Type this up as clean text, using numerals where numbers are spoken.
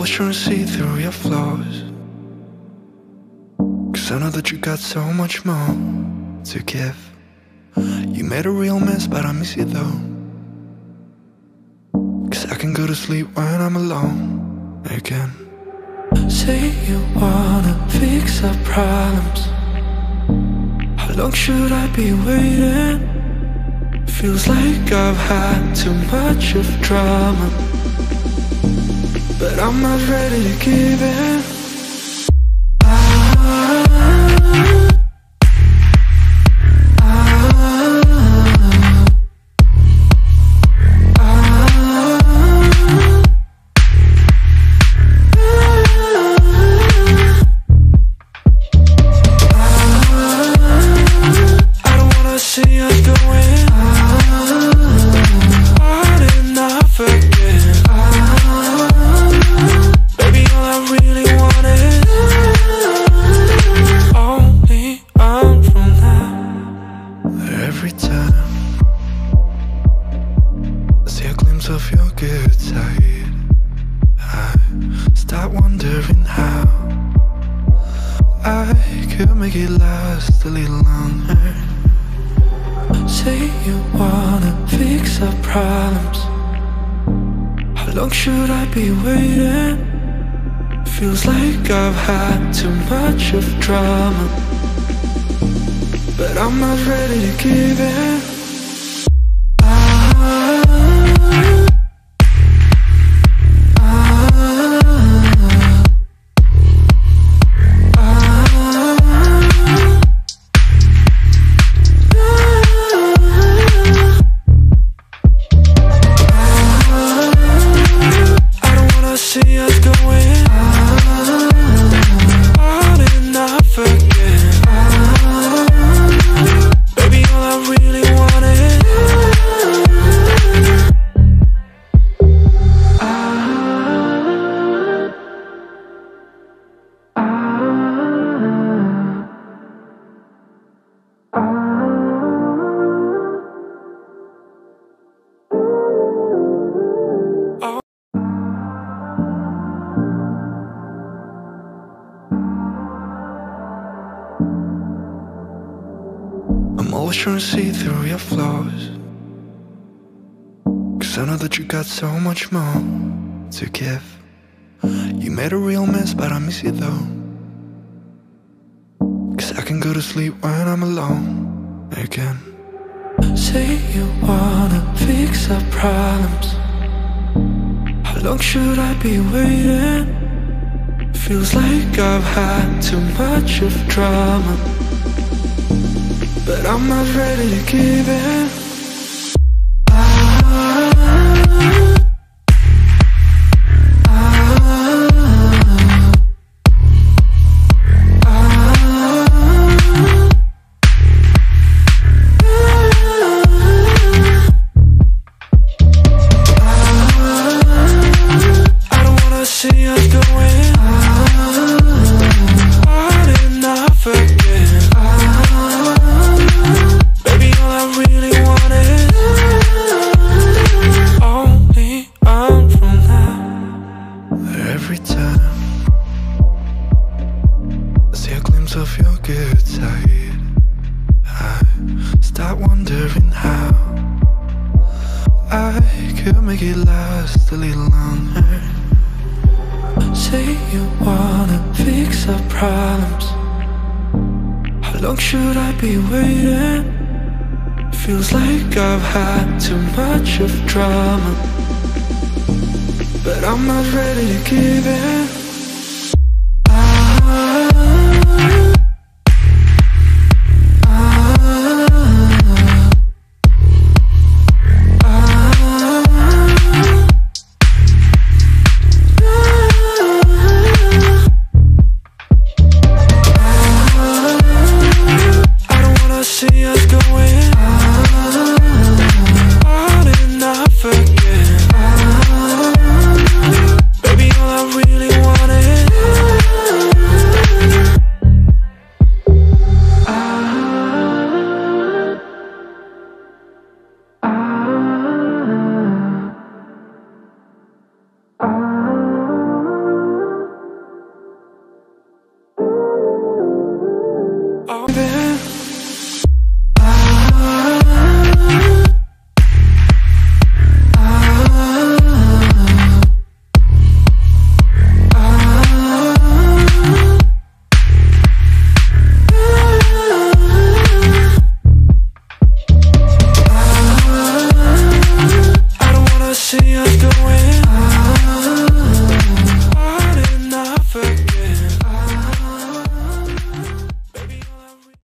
always trying to see through your flaws, 'cause I know that you got so much more to give. You made a real mess, but I miss you though, 'cause I can go to sleep when I'm alone again. Say you wanna fix our problems. How long should I be waiting? Feels like I've had too much of drama, but I'm not ready to give in. Every time I see a glimpse of your good side, I start wondering how I could make it last a little longer. Say you wanna fix our problems. How long should I be waiting? Feels like I've had too much of drama, but I'm not ready to give in. I'm always trying to see through your flaws, 'cause I know that you got so much more to give. You made a real mess, but I miss you though, 'cause I can go to sleep when I'm alone again. Say you wanna fix our problems. How long should I be waiting? Feels like I've had too much of drama, but I'm not ready to give in. Every time I see a glimpse of your good side, I start wondering how I could make it last a little longer. Say you wanna fix our problems. How long should I be waiting? Feels like I've had too much of drama, but I'm not ready to give in.